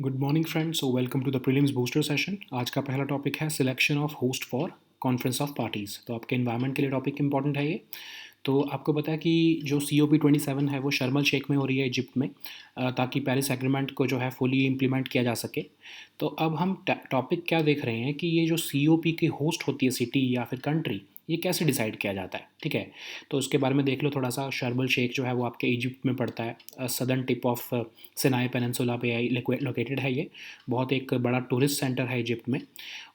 Good morning friends, so welcome to the prelims booster session. आज का पहला topic है selection of host for conference of parties. तो आपके इन्वायरमेंट के लिए टॉपिक इंपॉर्टेंट है ये। तो आपको पता है कि जो COP27 है वो शर्म अल शेख में हो रही है, इजिप्ट में, ताकि पेरिस एग्रीमेंट को जो है फुली इम्प्लीमेंट किया जा सके। तो अब हम टॉपिक क्या देख रहे हैं कि ये जो COP की होस्ट होती है सिटी या फिर कंट्री, ये कैसे डिसाइड किया जाता है। ठीक है, तो उसके बारे में देख लो थोड़ा सा। शर्म अल शेख जो है वो आपके इजिप्ट में पड़ता है, southern tip of Sinai peninsula पे लोकेटेड है ये। बहुत एक बड़ा टूरिस्ट सेंटर है इजिप्ट में।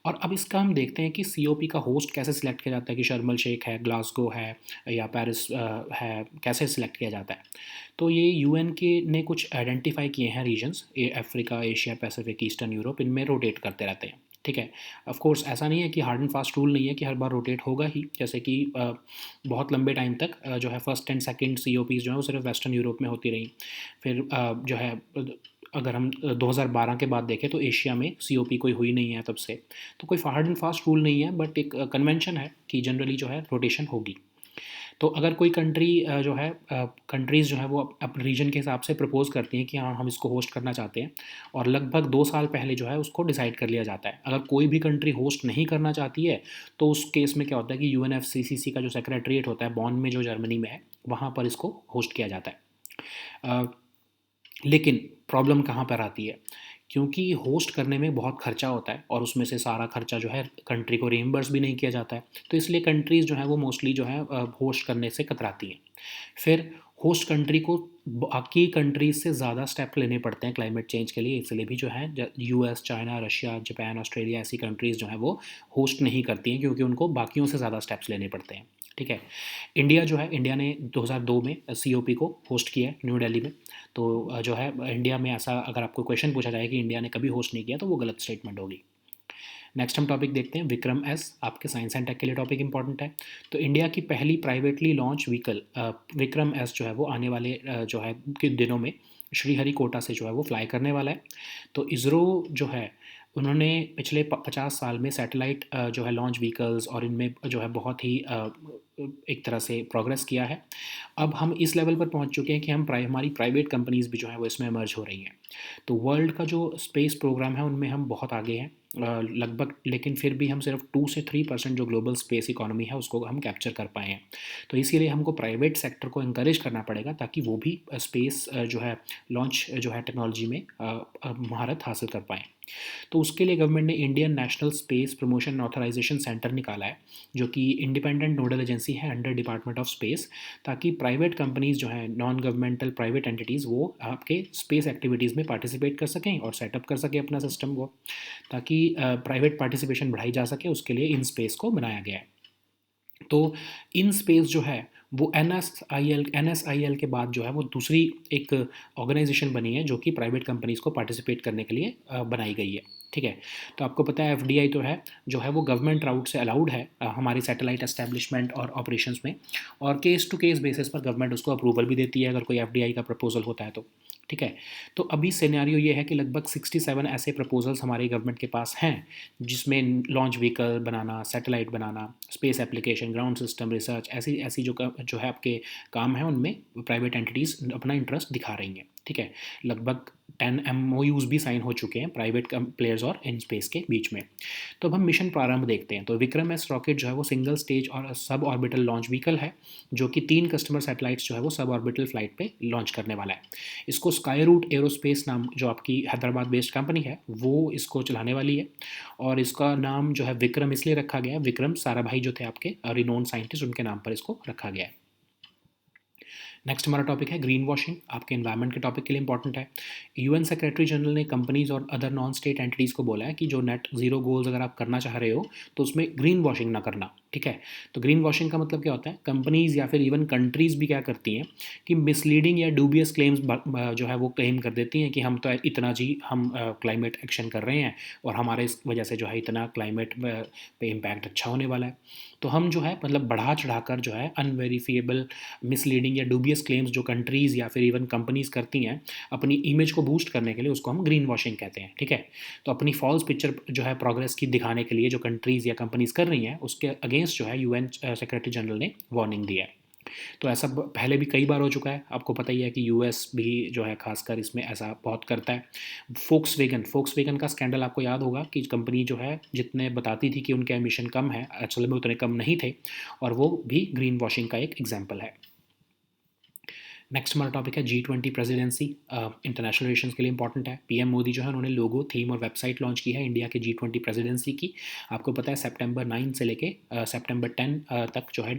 और अब इसका हम देखते हैं कि COP का होस्ट कैसे सिलेक्ट किया जाता है, कि शर्म अल शेख है, ग्लासगो है या पेरिस है, कैसे सिलेक्ट किया जाता है। तो ये UN के ने कुछ आइडेंटिफाई किए हैं reasons, Africa, Asia Pacific, Eastern Europe, इनमें रोटेट करते रहते हैं। ठीक है, ऑफ कोर्स ऐसा नहीं है कि हार्ड एंड फास्ट रूल नहीं है कि हर बार रोटेट होगा ही। जैसे कि बहुत लंबे टाइम तक जो है फर्स्ट एंड सेकंड COPs जो है वो सिर्फ वेस्टर्न यूरोप में होती रही। फिर जो है अगर हम 2012 के बाद देखें तो एशिया में COP कोई हुई नहीं है तब से। तो कोई हार्ड एंड फास्ट रूल नहीं है, बट एक कन्वेंशन है कि जनरली जो है रोटेशन होगी। तो अगर कोई कंट्री जो है कंट्रीज़ जो है वो अपने रीजन के हिसाब से प्रपोज करती हैं कि हाँ हम इसको होस्ट करना चाहते हैं, और लगभग 2 साल पहले जो है उसको डिसाइड कर लिया जाता है। अगर कोई भी कंट्री होस्ट नहीं करना चाहती है तो उस केस में क्या होता है कि UNFCCC का जो सेक्रेटरीट होता है बॉन में, जो जर्मनी में है, वहाँ पर इसको होस्ट किया जाता है। अ, लेकिन प्रॉब्लम कहाँ पर आती है, क्योंकि होस्ट करने में बहुत खर्चा होता है और उसमें से सारा खर्चा जो है कंट्री को रिइम्बर्स भी नहीं किया जाता है। तो इसलिए कंट्रीज़ जो है वो मोस्टली जो है होस्ट करने से कतराती हैं। फिर होस्ट कंट्री को बाकी कंट्रीज से ज़्यादा स्टेप लेने पड़ते हैं क्लाइमेट चेंज के लिए। इसलिए भी जो है US, China, Russia, Japan, Australia ऐसी कंट्रीज़ जो हैं वो होस्ट नहीं करती हैं, क्योंकि उनको बाकियों से ज़्यादा स्टेप्स लेने पड़ते हैं। ठीक है, इंडिया जो है, इंडिया ने 2002 में COP को होस्ट किया है न्यू दिल्ली में। तो जो है इंडिया में ऐसा अगर आपको क्वेश्चन पूछा जाए कि इंडिया ने कभी होस्ट नहीं किया, तो वो गलत स्टेटमेंट होगी। नेक्स्ट हम टॉपिक देखते हैं विक्रम एस। आपके साइंस एंड टेक के लिए टॉपिक इंपॉर्टेंट है। तो इंडिया की पहली privately launch vehicle Vikram S जो है वो आने वाले जो है के दिनों में श्रीहरिकोटा से जो है वो फ्लाई करने वाला है। तो इसरो जो है उन्होंने पिछले 50 साल में सैटेलाइट जो है लॉन्च व्हीकल्स और इनमें जो है बहुत ही एक तरह से प्रोग्रेस किया है। अब हम इस लेवल पर पहुंच चुके हैं कि हमारी प्राइवेट कंपनीज भी जो है वो इसमें इमर्ज हो रही हैं। तो वर्ल्ड का जो स्पेस प्रोग्राम है उनमें हम बहुत आगे हैं लगभग, लेकिन फिर भी हम सिर्फ 2 से 3% जो ग्लोबल स्पेस इकोनॉमी है उसको हम कैप्चर कर पाए हैं। तो इसीलिए हमको प्राइवेट सेक्टर को इंकरेज करना पड़ेगा ताकि वो भी स्पेस जो है लॉन्च जो है टेक्नोलॉजी में महारत हासिल कर पाएँ। तो उसके लिए गवर्नमेंट ने Indian national space promotion authorisation centre निकाला है, जो कि इंडिपेंडेंट नोडल एजेंसी है अंडर डिपार्टमेंट ऑफ स्पेस, ताकि प्राइवेट कंपनीज जो हैं, नॉन गवर्नमेंटल प्राइवेट एंटिटीज़, वो आपके स्पेस एक्टिविटीज़ में पार्टिसिपेट कर सकें और सेटअप कर सकें अपना सिस्टम को, ताकि प्राइवेट पार्टिसिपेशन बढ़ाई जा सके। उसके लिए इन स्पेस को बनाया गया है। तो इन स्पेस जो है वो NSIL के बाद जो है वो दूसरी एक ऑर्गेनाइजेशन बनी है जो कि प्राइवेट कंपनीज़ को पार्टिसिपेट करने के लिए बनाई गई है। ठीक है, तो आपको पता है FDI तो है जो है वो गवर्नमेंट राउट से अलाउड है हमारी सैटेलाइट एस्टेब्लिशमेंट और ऑपरेशंस में, और केस टू केस बेसिस पर गवर्नमेंट उसको अप्रूवल भी देती है अगर कोई FDI का प्रपोजल होता है तो। ठीक है, तो अभी सिनेरियो ये है कि लगभग 67 ऐसे प्रपोजल्स हमारी गवर्नमेंट के पास हैं, जिसमें लॉन्च व्हीकल बनाना, सैटेलाइट बनाना, space application, ground system research, ऐसी ऐसी जो है आपके काम है, उनमें प्राइवेट एंटिटीज़ अपना इंटरेस्ट दिखा रही हैं। ठीक है, लगभग 10 MOUs भी साइन हो चुके हैं प्राइवेट प्लेयर्स और इन स्पेस के बीच में। तो अब हम मिशन प्रारंभ देखते हैं। तो विक्रम एस रॉकेट जो है वो सिंगल स्टेज और सब ऑर्बिटल लॉन्च व्हीकल है, जो कि 3 कस्टमर सैटेलाइट्स जो है वो सब ऑर्बिटल फ्लाइट पे लॉन्च करने वाला है। इसको स्काई रूट एरोस्पेस नाम, जो आपकी हैदराबाद बेस्ड कंपनी है, वो इसको चलाने वाली है। और इसका नाम जो है विक्रम इसलिए रखा गया है, विक्रम साराभाई जो थे आपके रिनोन साइंटिस्ट, उनके नाम पर इसको रखा गया है। नेक्स्ट हमारा टॉपिक है ग्रीन वॉशिंग। आपके एनवायरनमेंट के टॉपिक के लिए इंपॉर्टेंट है। UN सेक्रेटरी जनरल ने कंपनीज और अदर नॉन स्टेट एंटिटीज़ को बोला है कि जो नेट ज़ीरो गोल्स अगर आप करना चाह रहे हो तो उसमें ग्रीन वॉशिंग ना करना। ठीक है, तो ग्रीन वॉशिंग का मतलब क्या होता है, कंपनीज़ या फिर इवन कंट्रीज़ भी क्या करती हैं कि मिसलीडिंग या डूबियस क्लेम्स जो है वो क्लेम कर देती हैं कि हम तो इतना जी हम क्लाइमेट एक्शन कर रहे हैं और हमारे इस वजह से जो है इतना क्लाइमेट पे इम्पैक्ट अच्छा होने वाला है। तो हम जो है मतलब बढ़ा चढ़ाकर जो है अनवेरीफिएबल, मिसलीडिंग या डूबियस क्लेम्स जो कंट्रीज़ या फिर इवन कंपनीज़ करती हैं अपनी इमेज को बूस्ट करने के लिए, उसको हम ग्रीन वॉशिंग कहते हैं। ठीक है, तो अपनी फॉल्स पिक्चर जो है प्रोग्रेस की दिखाने के लिए जो कंट्रीज़ या कंपनीज़ कर रही हैं, उसके अगेंस्ट जो है UN सेक्रेटरी जनरल ने वार्निंग दी है। तो ऐसा पहले भी कई बार हो चुका है, आपको पता ही है कि यूएस भी जो है खासकर इसमें ऐसा बहुत करता है। फोक्सवेगन का स्कैंडल आपको याद होगा कि कंपनी जो है जितने बताती थी कि उनके एमिशन कम है, असल में उतने कम नहीं थे, और वो भी ग्रीन वॉशिंग का एक एग्जाम्पल है। नेक्स्ट हमारा टॉपिक है G20 प्रेसिडेंसी। इंटरनेशनल रिलेशंस के लिए इंपॉर्टेंट है। पीएम मोदी जो है उन्होंने लोगो, थीम और वेबसाइट लॉन्च की है इंडिया के G20 प्रेसिडेंसी की। आपको पता है सितंबर 9 से लेके सितंबर 10 तक जो है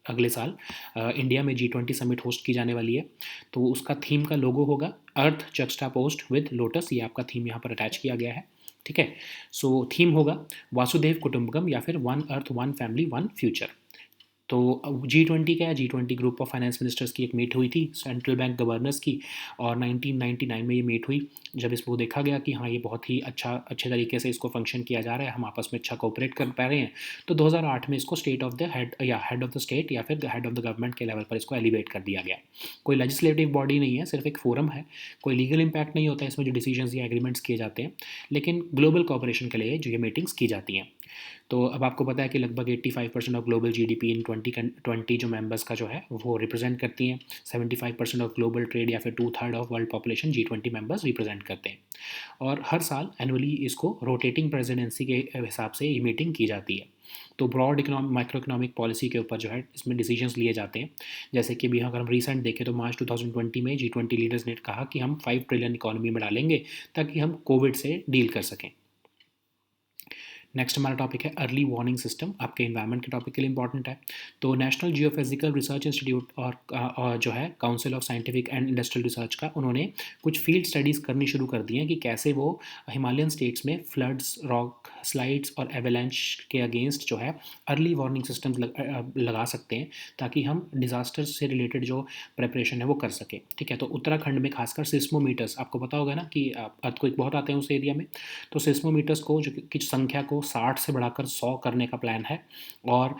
अगले साल इंडिया में G20 समिट होस्ट की जाने वाली है। तो उसका थीम का लोगो होगा अर्थ जक्स्टापोज्ड विद लोटस, ये आपका थीम यहाँ पर अटैच किया गया है। ठीक है, सो थीम होगा वासुदेव कुटुंबकम या फिर one earth one family one future. तो G20 क्या है, G20 group of finance ministers की एक मीट हुई थी सेंट्रल बैंक गवर्नर्स की, और 1999 में ये मीट हुई, जब इसको देखा गया कि हाँ ये बहुत ही अच्छे तरीके से इसको फंक्शन किया जा रहा है, हम आपस में अच्छा कोऑपरेट कर पा रहे हैं। तो 2008 में इसको state of the head of the state या फिर हेड ऑफ द गवर्नमेंट के लेवल पर इसको एलिवेट कर दिया गया। कोई लेजिस्लेटिव बॉडी नहीं है, सिर्फ एक फोरम है, कोई लीगल इम्पैक्ट नहीं होता है इसमें जो डिसीजंस या एग्रीमेंट्स किए जाते हैं, लेकिन ग्लोबल कोऑपरेशन के लिए जो ये मीटिंग्स की जाती हैं। तो अब आपको पता है कि लगभग 85% ऑफ ग्लोबल जीडीपी इन 20 जो मेंबर्स का जो है वो रिप्रेजेंट करती हैं। 75% ऑफ ग्लोबल ट्रेड या फिर 2/3 of world population G20 members represent करते हैं। और हर साल एनुअली इसको रोटेटिंग प्रेसिडेंसी के हिसाब से ये मीटिंग की जाती है। तो ब्रॉड माइक्रो इकोनॉमिक पॉलिसी के ऊपर जो है इसमें डिसीजंस लिए जाते हैं। जैसे कि अभी अगर हम रिसेंट देखें तो मार्च 2020 में G20 लीडर्स ने कहा कि हम 5 ट्रिलियन इकोनॉमी में डालेंगे ताकि हम कोविड से डील कर सकें। नेक्स्ट हमारा टॉपिक है अर्ली वार्निंग सिस्टम, आपके इन्वायरमेंट के टॉपिक के लिए इंपॉर्टेंट है। तो नेशनल जियोफिजिकल रिसर्च इंस्टीट्यूट और जो है council of scientific and industrial research का, उन्होंने कुछ फील्ड स्टडीज़ करनी शुरू कर दी हैं कि कैसे वो हिमालयन स्टेट्स में फ्लड्स, रॉक स्लाइड्स और एवेलेंच के अगेंस्ट जो है अर्ली वार्निंग सिस्टम्स लगा सकते हैं, ताकि हम डिज़ास्टर से रिलेटेड जो प्रेपरेशन है वो कर सकें। ठीक है, तो उत्तराखंड में खासकर सिस्मोमीटर्स, आपको पता होगा ना कि अर्थक्वेक बहुत आते हैं उस एरिया में, तो सिस्मोमीटर्स को जो की संख्या को 60 से बढ़ाकर 100 करने का प्लान है। और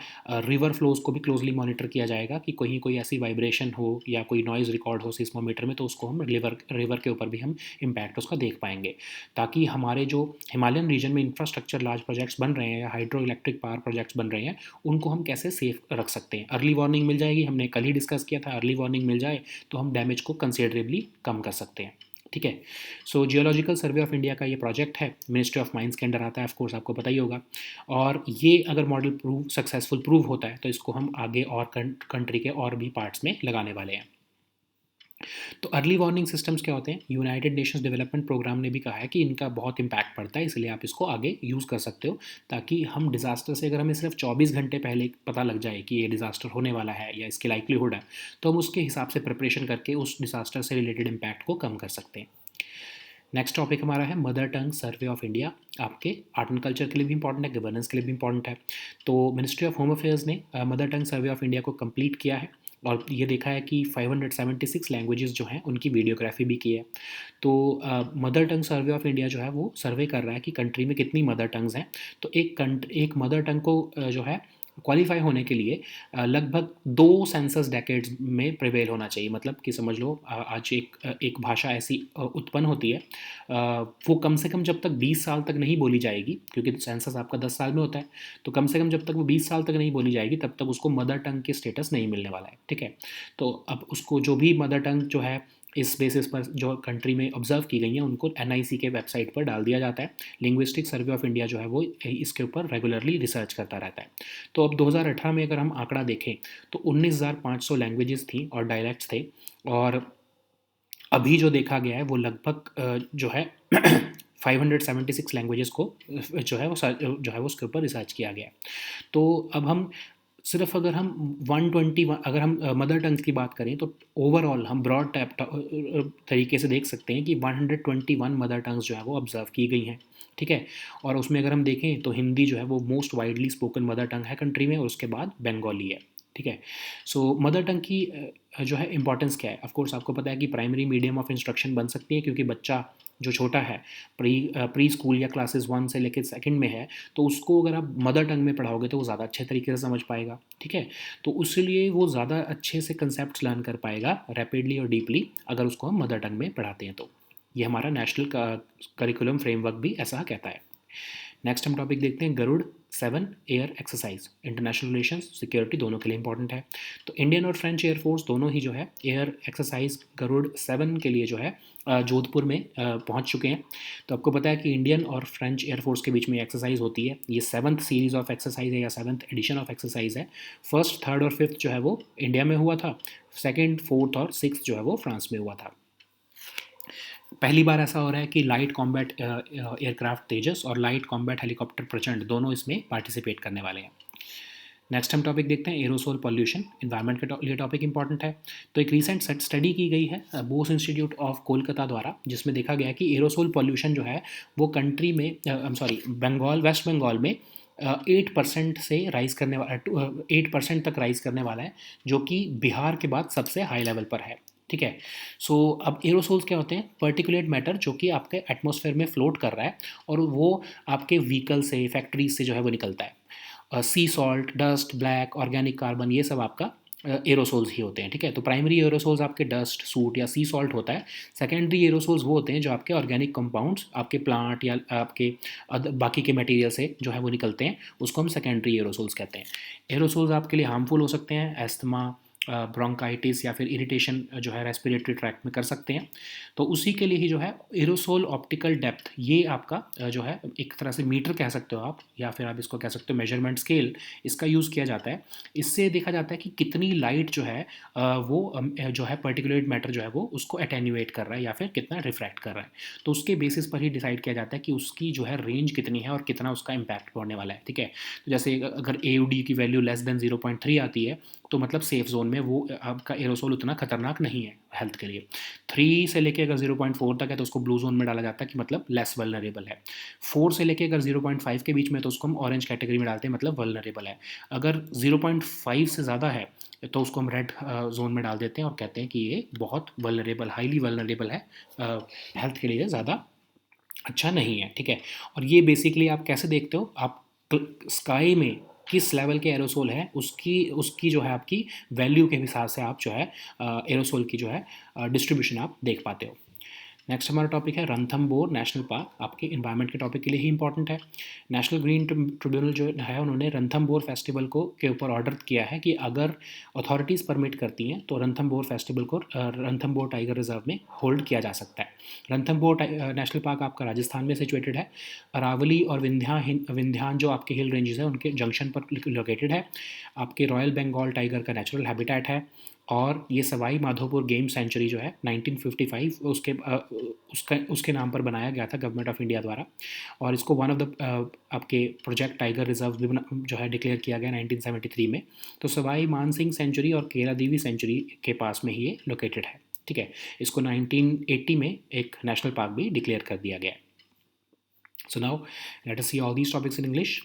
रिवर फ्लोज को भी क्लोजली मॉनिटर किया जाएगा कि कहीं कोई ऐसी वाइब्रेशन हो या कोई नॉइज़ रिकॉर्ड हो सिस्मोमीटर में, तो उसको हम रिवर के ऊपर भी हम इम्पैक्ट उसका देख पाएंगे, ताकि हमारे जो हिमालयन रीजन में इंफ्रास्ट्रक्चर लार्ज प्रोजेक्ट्स बन रहे हैं या हाइड्रो इलेक्ट्रिक पावर प्रोजेक्ट्स बन रहे हैं, उनको हम कैसे सेफ रख सकते हैं। अर्ली वार्निंग मिल जाएगी, हमने कल ही डिस्कस किया था, अर्ली वार्निंग मिल जाए तो हम डैमेज को कंसिडरेबली कम कर सकते हैं। ठीक है, सो जियोलॉजिकल सर्वे ऑफ इंडिया का ये प्रोजेक्ट है, मिनिस्ट्री ऑफ माइंस के अंडर आता है, ऑफ कोर्स आपको पता ही होगा। और ये अगर मॉडल सक्सेसफुल प्रूव होता है तो इसको हम आगे और कंट्री के और भी पार्ट्स में लगाने वाले हैं। तो अर्ली वार्निंग सिस्टम्स क्या होते हैं, यूनाइटेड नेशंस डेवलपमेंट प्रोग्राम ने भी कहा है कि इनका बहुत इंपैक्ट पड़ता है, इसलिए आप इसको आगे यूज़ कर सकते हो, ताकि हम डिज़ास्टर से, अगर हमें सिर्फ 24 घंटे पहले पता लग जाए कि ये डिज़ास्टर होने वाला है या इसकी लाइक्लीहुड है, तो हम उसके हिसाब से प्रिपरेशन करके उस डिज़ास्टर से रिलेटेड इम्पैक्ट को कम कर सकते हैं। नेक्स्ट टॉपिक हमारा है mother tongue survey of India, आपके आर्ट एंड कल्चर के लिए भी इंपॉर्टेंट है, गवर्नेंस के लिए भी इंपॉर्टेंट है। तो मिनिस्ट्री ऑफ होम अफेयर्स ने mother tongue survey of India को कंप्लीट किया है, और ये देखा है कि 576 लैंग्वेजेस जो हैं उनकी वीडियोग्राफी भी की है। तो mother tongue survey of India जो है वो सर्वे कर रहा है कि कंट्री में कितनी मदर टंग्स हैं। तो एक मदर टंग को जो है क्वालिफाई होने के लिए लगभग 2 सेंसस डेकेड्स में प्रिवेल होना चाहिए। मतलब कि समझ लो आज एक भाषा ऐसी उत्पन्न होती है, वो कम से कम जब तक 20 साल तक नहीं बोली जाएगी, क्योंकि सेंसस आपका 10 साल में होता है, तो कम से कम जब तक वो 20 साल तक नहीं बोली जाएगी तब तक उसको मदर टंग के स्टेटस नहीं मिलने वाला है। ठीक है, तो अब उसको जो भी मदर टंग जो है इस बेसिस पर जो कंट्री में ऑब्जर्व की गई हैं उनको NIC के वेबसाइट पर डाल दिया जाता है। लिंग्विस्टिक सर्वे ऑफ इंडिया जो है वो इसके ऊपर रेगुलरली रिसर्च करता रहता है। तो अब 2018 में अगर हम आंकड़ा देखें तो 19,500 लैंग्वेजेस थी और डायलैक्ट्स थे, और अभी जो देखा गया है वो लगभग जो है 576 लैंग्वेजेस को जो है वो उसके ऊपर रिसर्च किया गया है। तो अब हम सिर्फ अगर हम 120 अगर हम मदर टंग्स की बात करें तो ओवरऑल हम ब्रॉड तरीके से देख सकते हैं कि 121 मदर टंग्स जो है वो ऑब्जर्व की गई हैं। ठीक है, और उसमें अगर हम देखें तो हिंदी जो है वो most widely spoken mother tongue है कंट्री में, और उसके बाद बंगाली है। ठीक है, सो मदर टंग की जो है इंपॉर्टेंस क्या है, ऑफ कोर्स आपको पता है कि प्राइमरी मीडियम ऑफ इंस्ट्रक्शन बन सकती है, क्योंकि बच्चा जो छोटा है प्री स्कूल या क्लासेस 1 से लेकर सेकंड में है, तो उसको अगर आप मदर टंग में पढ़ाओगे तो वो ज़्यादा अच्छे तरीके से समझ पाएगा। ठीक है, तो इसलिए वो ज़्यादा अच्छे से कंसेप्ट लर्न कर पाएगा रैपिडली और डीपली अगर उसको हम मदर टंग में पढ़ाते हैं। तो ये हमारा नेशनल करिकुलम फ्रेमवर्क भी ऐसा कहता है। नेक्स्ट हम टॉपिक देखते हैं Garuda 7 air exercise, international relations security दोनों के लिए इंपॉर्टेंट है। तो इंडियन और फ्रेंच एयरफोर्स दोनों ही जो है एयर एक्सरसाइज गरुड़ 7 के लिए जो है जोधपुर में पहुंच चुके हैं। तो आपको पता है कि इंडियन और फ्रेंच एयरफोर्स के बीच में एक्सरसाइज होती है, ये 7th सीरीज ऑफ एक्सरसाइज है या 7th एडिशन ऑफ एक्सरसाइज है। फर्स्ट, थर्ड और फिफ्थ जो है वो इंडिया में हुआ था, सेकेंड, फोर्थ और सिक्स जो है वो फ्रांस में हुआ था। पहली बार ऐसा हो रहा है कि लाइट कॉम्बैट एयरक्राफ्ट तेजस और लाइट कॉम्बैट हेलीकॉप्टर प्रचंड दोनों इसमें पार्टिसिपेट करने वाले हैं। नेक्स्ट हम टॉपिक देखते हैं एरोसोल पॉल्यूशन, इन्वायरमेंट के लिए टॉपिक इंपॉर्टेंट है। तो एक रिसेंट स्टडी की गई है बोस इंस्टीट्यूट ऑफ कोलकाता द्वारा, जिसमें देखा गया कि एरोसोल पॉल्यूशन जो है वो कंट्री में बंगाल, वेस्ट बंगाल में 8% से राइज करने वाला 8% तक राइज करने वाला है, जो कि बिहार के बाद सबसे हाई लेवल पर है। ठीक है। सो अब एरोसोल्स क्या होते हैं? पर्टिकुलेट मैटर जो कि आपके एटमॉस्फेयर में फ्लोट कर रहा है और वो आपके व्हीकल से, फैक्ट्रीज से जो है वो निकलता है। सी salt, dust, black, organic carbon, ये सब आपका एरोसोल्स ही होते हैं। ठीक है। तो प्राइमरी एरोसोल्स आपके डस्ट, सूट या सी सॉल्ट होता है। सेकेंडरी एरोसोल्स वो होते हैं जो आपके ऑर्गेनिक कंपाउंड्स आपके प्लांट या आपके बाकी के मटेरियल से जो है वो निकलते हैं, उसको हम सेकेंडरी एरोसोल्स कहते हैं। एरोसोल्स आपके लिए हार्मफुल हो सकते हैं, एस्थमा, ब्रोंकाइटिस या फिर इरिटेशन जो है रेस्पिरेटरी ट्रैक्ट में कर सकते हैं। तो उसी के लिए ही जो है एरोसोल ऑप्टिकल डेप्थ, ये आपका जो है एक तरह से मीटर कह सकते हो आप, या फिर आप इसको कह सकते हो मेजरमेंट स्केल, इसका यूज़ किया जाता है। इससे देखा जाता है कि कितनी लाइट जो है वो जो है पर्टिकुलेट मैटर जो है वो उसको अटेन्यूएट कर रहा है या फिर कितना रिफ्रैक्ट कर रहा है। तो उसके बेसिस पर ही डिसाइड किया जाता है कि उसकी जो है रेंज कितनी है और कितना उसका इम्पैक्ट पड़ने वाला है। ठीक है। तो जैसे अगर AUD की वैल्यू लेस देन 0.3 आती है तो मतलब सेफ जोन में वो आपका एरोसोल उतना खतरनाक नहीं है हेल्थ के लिए। 3 से लेके अगर 0.4 तक है तो उसको ब्लू जोन में डाला जाता है कि मतलब लेस वल्नरेबल है। 4 से लेके अगर 0.5 के बीच में तो उसको हम ऑरेंज कैटेगरी में डालते हैं, मतलब वल्नरेबल है। अगर 0.5 से ज़्यादा है तो उसको हम रेड जोन में डाल देते हैं और कहते हैं कि ये बहुत वल्नरेबल, हाईली वल्नरेबल है, हेल्थ के लिए ज़्यादा अच्छा नहीं है। ठीक है। और ये बेसिकली आप कैसे देखते हो, आप स्काई में किस लेवल के एरोसोल है उसकी उसकी जो है आपकी वैल्यू के हिसाब से आप जो है एरोसोल की जो है डिस्ट्रीब्यूशन आप देख पाते हो। नेक्स्ट हमारा टॉपिक है रणथंबोर नेशनल पार्क, आपके इन्वायरमेंट के टॉपिक के लिए ही इंपॉर्टेंट है। नेशनल ग्रीन ट्रिब्यूनल जो है उन्होंने रणथंबोर फेस्टिवल को के ऊपर ऑर्डर किया है कि अगर अथॉरिटीज़ परमिट करती हैं तो रणथंबोर फेस्टिवल को रणथंबोर टाइगर रिजर्व में होल्ड किया जा सकता है। रणथंबोर नेशनल पार्क आपका राजस्थान में सिचुएटेड है। अरावली और विंध्यान जो आपके हिल रेंजेस हैं उनके जंक्शन पर लोकेटेड है। आपके रॉयल बंगाल टाइगर का नेचुरल हैबिटेट है। और ये सवाई माधोपुर गेम सेंचुरी जो है 1955 उसके नाम पर बनाया गया था गवर्नमेंट ऑफ इंडिया द्वारा। और इसको वन ऑफ द आपके प्रोजेक्ट टाइगर रिजर्व भी जो है डिक्लेयर किया गया 1973 में। तो सवाई मानसिंह सेंचुरी और केला देवी सेंचुरी के पास में ही ये लोकेटेड है। ठीक है। इसको 1980 में एक नेशनल पार्क भी डिक्लेयर कर दिया गया है। So now let us see all these topics in English.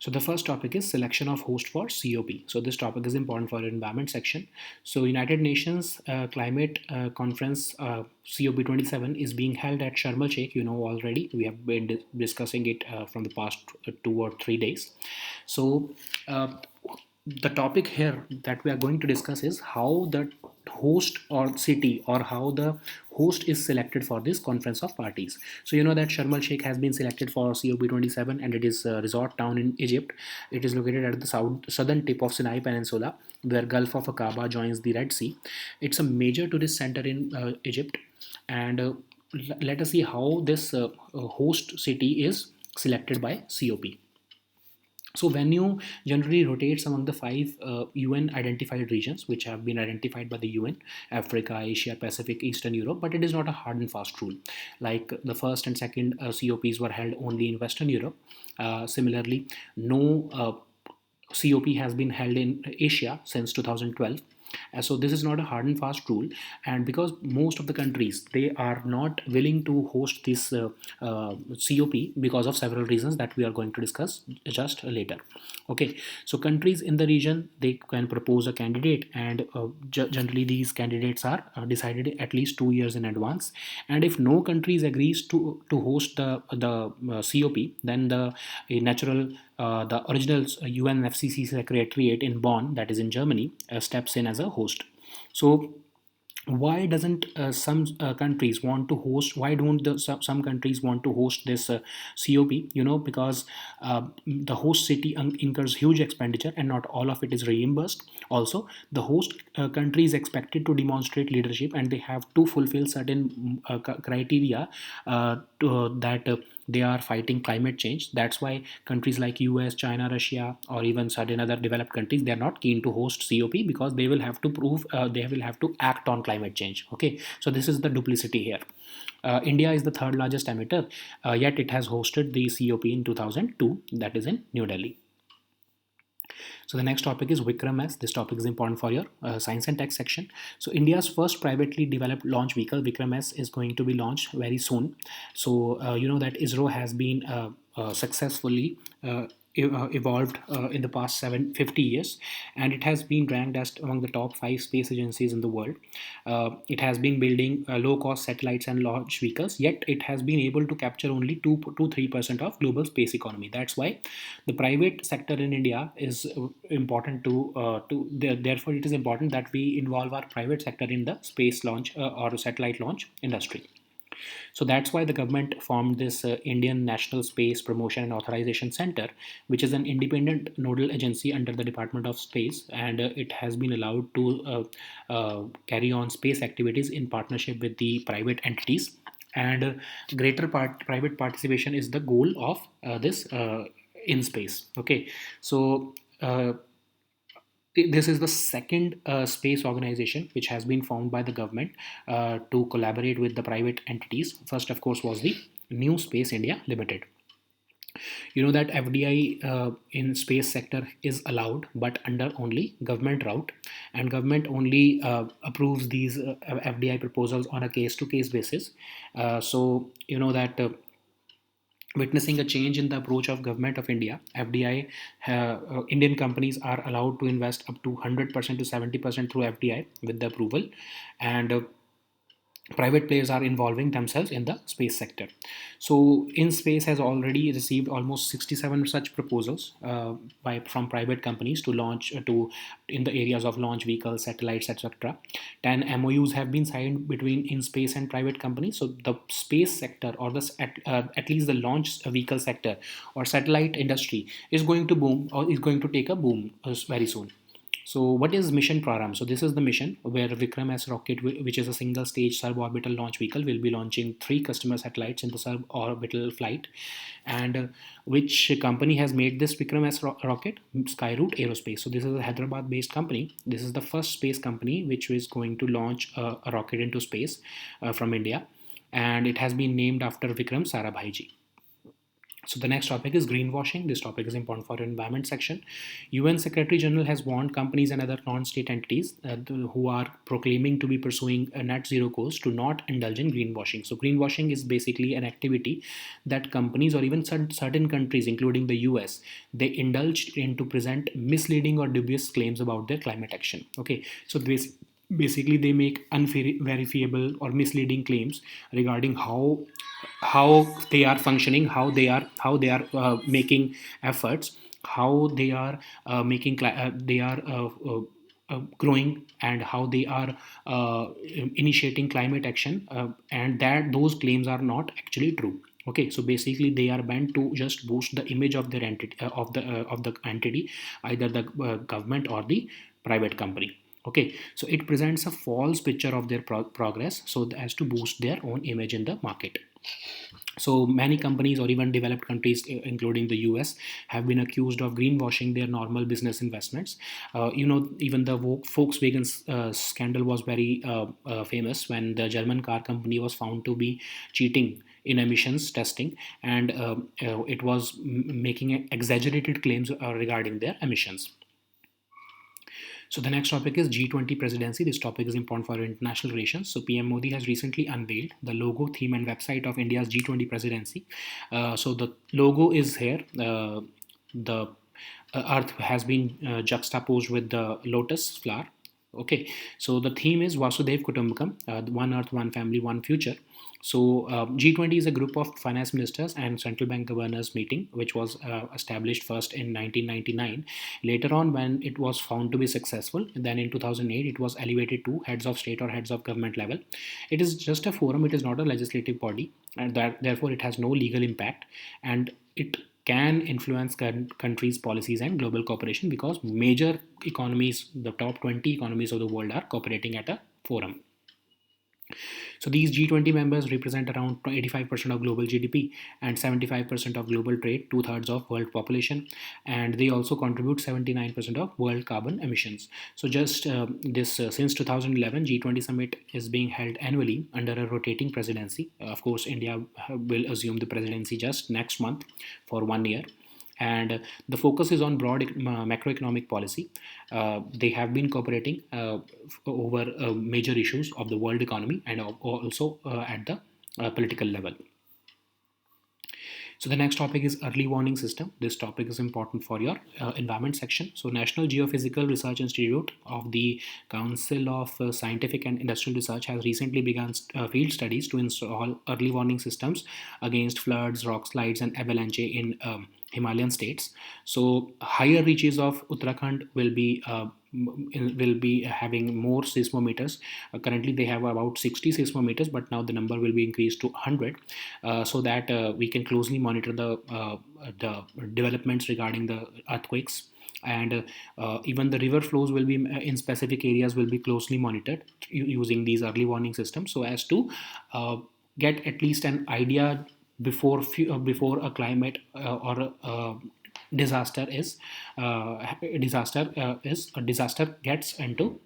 So the first topic is selection of host for COP. So this topic is important for environment section. So United Nations Climate Conference COP27 is being held at Sharm el Sheikh. You know already. We have been discussing it from the past 2 or 3 days. So the topic here that we are going to discuss is how the host or city or how the host is selected for this conference of parties. So you know that Sharm el Sheikh has been selected for COP27 and it is a resort town in Egypt. It is located at the southern tip of Sinai Peninsula where Gulf of Aqaba joins the Red Sea. It's a major tourist center in Egypt, and let us see how this host city is selected by COP. So venue generally rotates among the 5 UN identified regions which have been identified by the UN: Africa, Asia, Pacific, Eastern Europe. But it is not a hard and fast rule. Like the first and second COPs were held only in Western Europe. Similarly, no COP has been held in Asia since 2012. So this is not a hard and fast rule, and because most of the countries they are not willing to host this COP because of several reasons that we are going to discuss just later. Okay, so countries in the region they can propose a candidate, and generally these candidates are decided at least 2 years in advance. And if no countries agrees to host the COP, then the the original UNFCCC secretariat in Bonn, that is in Germany, steps in as a host. So why doesn't some countries want to host, why don't some countries want to host this COP? Because the host city incurs huge expenditure and not all of it is reimbursed. Also, the host country is expected to demonstrate leadership and they have to fulfill certain criteria that they are fighting climate change. That's why countries like US, China, Russia, or even certain other developed countries, they are not keen to host COP because they will have to prove, they will have to act on climate change. Okay, so this is the duplicity here. India is the third largest emitter, yet it has hosted the COP in 2002, that is in New Delhi. So the next topic is Vikram S. This topic is important for your science and tech section. So India's first privately developed launch vehicle, Vikram S, is going to be launched very soon. So that ISRO has been successfully evolved in the past 750 years, and it has been ranked as among the top 5 space agencies in the world. It has been building low cost satellites and launch vehicles, yet it has been able to capture only 2 to 3% of global space economy. That's why the private sector in India is important therefore it is important that we involve our private sector in the space launch or satellite launch industry. So that's why the government formed this Indian National Space Promotion and Authorization Center, which is an independent nodal agency under the Department of Space, and it has been allowed to carry on space activities in partnership with the private entities. And greater private participation is the goal of this in space. Okay, so. This is the second space organization which has been formed by the government to collaborate with the private entities. First, of course, was the New Space India Limited. You know that FDI in space sector is allowed, but under only government route, and government only approves these FDI proposals on a case-to-case basis. So you know that. Witnessing a change in the approach of government of India, FDI, Indian companies are allowed to invest up to 100% to 70% through FDI with the approval, and private players are involving themselves in the space sector. So InSpace has already received almost 67 such proposals from private companies to launch to in the areas of launch vehicles, satellites, etc. 10 MOUs have been signed between InSpace and private companies. So the space sector, or at least the launch vehicle sector or satellite industry, is going to boom, or is going to take a boom very soon. So, what is Mission Praram? So, this is the mission where Vikram S rocket, which is a single stage suborbital launch vehicle, will be launching 3 customer satellites in the suborbital flight. And which company has made this Vikram S rocket? Skyroot Aerospace. So, this is a Hyderabad based company. This is the first space company which is going to launch a rocket into space from India. And it has been named after Vikram Sarabhaiji. So the next topic is greenwashing. This topic is important for environment section. UN Secretary General has warned companies and other non-state entities who are proclaiming to be pursuing a net zero goals to not indulge in greenwashing. So greenwashing is basically an activity that companies or even certain countries, including the US, they indulge in to present misleading or dubious claims about their climate action. Okay, so basically they make unverifiable or misleading claims regarding how they are functioning, how they are making efforts, how they are growing, and how they are initiating climate action, and that those claims are not actually true. Okay, so basically they are meant to just boost the image of their entity, of the entity, either the government or the private company. Okay, so it presents a false picture of their progress so as to boost their own image in the market. So many companies or even developed countries, including the US, have been accused of greenwashing their normal business investments. Even the Volkswagen scandal was very famous when the German car company was found to be cheating in emissions testing, and it was making exaggerated claims regarding their emissions. So the next topic is G20 presidency. This topic is important for international relations. So PM Modi has recently unveiled the logo, theme, and website of India's G20 presidency. So the logo is here. The earth has been juxtaposed with the lotus flower. Okay, so the theme is Vasudev Kutumbakam, one earth, one family, one future. So G20 is a group of finance ministers and central bank governors meeting, which was established first in 1999. Later on, when it was found to be successful, then in 2008 it was elevated to heads of state or heads of government level. It is just a forum; it is not a legislative body, and that therefore it has no legal impact, and it can influence countries' policies and global cooperation because major economies, the top 20 economies of the world, are cooperating at a forum. So these G20 members represent around 85% of global GDP and 75% of global trade, two-thirds of world population, and they also contribute 79% of world carbon emissions. So just this since 2011, G20 summit is being held annually under a rotating presidency. Of course, India will assume the presidency just next month for 1 year, and the focus is on broad macroeconomic policy. They have been cooperating over major issues of the world economy and also at the political level. So the next topic is early warning system. This topic is important for your environment section. So National Geophysical Research Institute of the Council of Scientific and Industrial Research has recently begun field studies to install early warning systems against floods, rock slides, and avalanche in Himalayan states. So higher reaches of Uttarakhand will be having more seismometers. Currently, they have about 60 seismometers, but now the number will be increased to 100, so that we can closely monitor the developments regarding the earthquakes. And even the river flows will be in specific areas will be closely monitored using these early warning systems, so as to get at least an idea before a climate or disaster gets into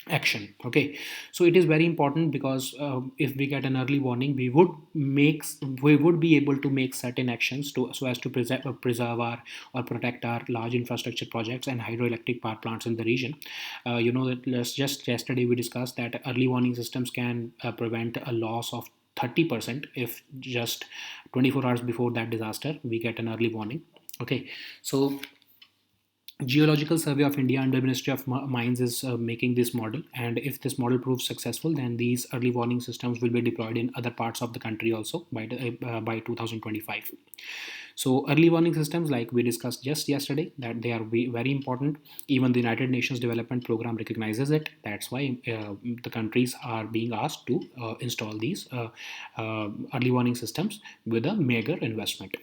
action. Okay, so it is very important because if we get an early warning, we would be able to make certain actions to so as to preserve our or protect our large infrastructure projects and hydroelectric power plants in the region. You know that just yesterday we discussed that early warning systems can prevent a loss of 30% if just 24 hours before that disaster we get an early warning. Okay, so Geological Survey of India under Ministry of Mines is making this model, and if this model proves successful, then these early warning systems will be deployed in other parts of the country also by 2025. So early warning systems, like we discussed just yesterday, that they are very important. Even the United Nations Development Program recognizes it. That's why the countries are being asked to install these early warning systems with a mega investment.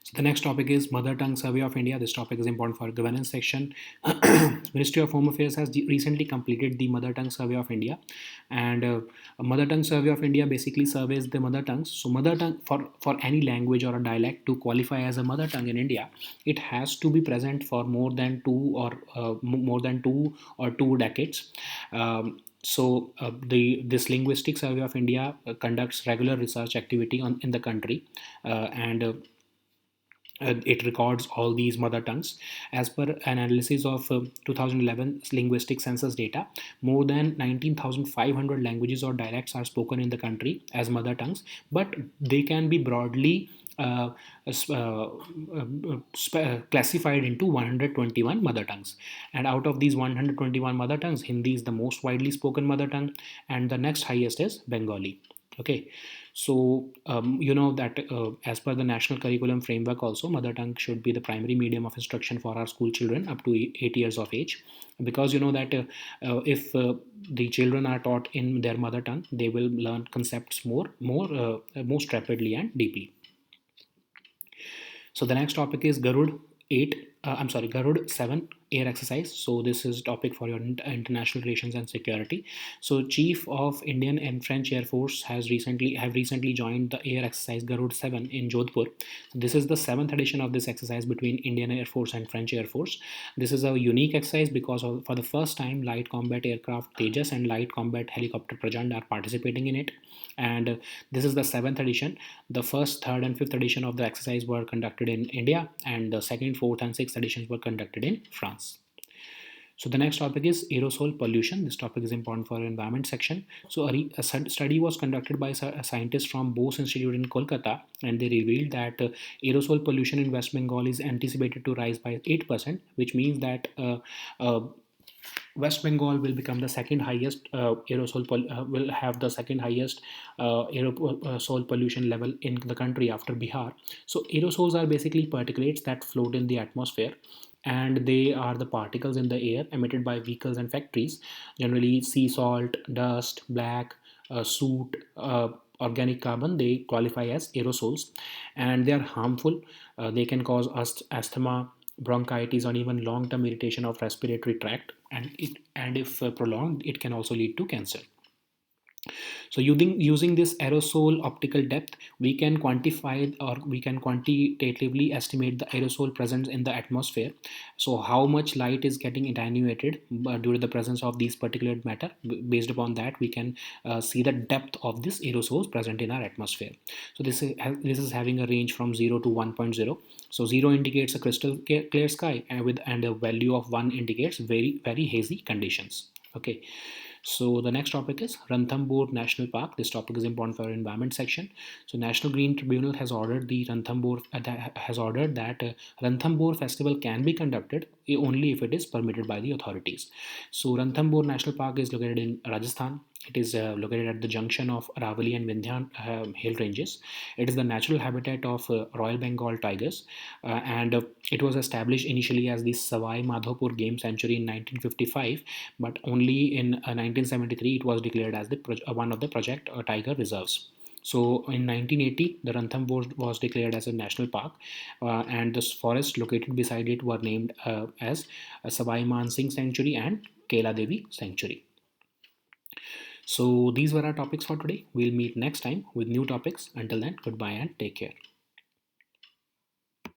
So the next topic is Mother Tongue Survey of India. This topic is important for governance section. Ministry of Home Affairs has recently completed the Mother Tongue Survey of India, and a Mother Tongue Survey of India basically surveys the mother tongues. So mother tongue for any language or a dialect to qualify as a mother tongue in India, it has to be present for more than two decades. This linguistic survey of India conducts regular research activity in the country, and it records all these mother tongues. As per an analysis of 2011 linguistic census data, more than 19,500 languages or dialects are spoken in the country as mother tongues, but they can be broadly classified into 121 mother tongues. And out of these 121 mother tongues, Hindi is the most widely spoken mother tongue, and the next highest is Bengali. Okay, so you know that as per the national curriculum framework also, mother tongue should be the primary medium of instruction for our school children up to 8 years of age, because you know that if the children are taught in their mother tongue, they will learn concepts most rapidly and deeply. So the next topic is Garud 7 air exercise. So this is topic for your international relations and security. So Chief of Indian and French Air Force have recently joined the air exercise Garud 7 in Jodhpur. This is the seventh edition of this exercise between Indian Air Force and French Air Force. This is a unique exercise because for the first time, light combat aircraft Tejas and light combat helicopter Prajand are participating in it. And this is the seventh edition. The first, third, and fifth edition of the exercise were conducted in India, and the second, fourth, and sixth editions were conducted in France. So the next topic is aerosol pollution. This topic is important for our environment section. So a study was conducted by a scientist from Bose Institute in Kolkata, and they revealed that aerosol pollution in West Bengal is anticipated to rise by 8%, which means that West Bengal will become the second highest will have the second highest aerosol pollution level in the country after Bihar. So aerosols are basically particulates that float in the atmosphere, and they are the particles in the air emitted by vehicles and factories. Generally, sea salt, dust, black, soot. Organic carbon, they qualify as aerosols, and they are harmful. They can cause asthma, bronchitis, or even long-term irritation of respiratory tract, and if prolonged, it can also lead to cancer. So using this aerosol optical depth, we can quantify, or we can quantitatively estimate the aerosol presence in the atmosphere. So how much light is getting attenuated due to the presence of these particulate matter. Based upon that, we can see the depth of this aerosols present in our atmosphere. So this is having a range from 0 to 1.0. So 0 indicates a crystal clear sky, and a value of 1 indicates very very hazy conditions. Okay. So the next topic is Ranthambore National Park. This topic is important for our environment section. So National Green Tribunal has ordered that Ranthambore festival can be conducted only if it is permitted by the authorities. So Ranthambore National Park is located in Rajasthan. It is located at the junction of Aravali and Vindhyan hill ranges. It is the natural habitat of Royal Bengal tigers, and it was established initially as the Savai Madhopur Game Sanctuary in 1955, but only in 1973 it was declared as one of the Project Tiger reserves. So in 1980, the Ranthambore was declared as a national park, and the forests located beside it were named as Savai Man Singh Sanctuary and Kela Devi Sanctuary. So these were our topics for today. We'll meet next time with new topics. Until then, goodbye and take care.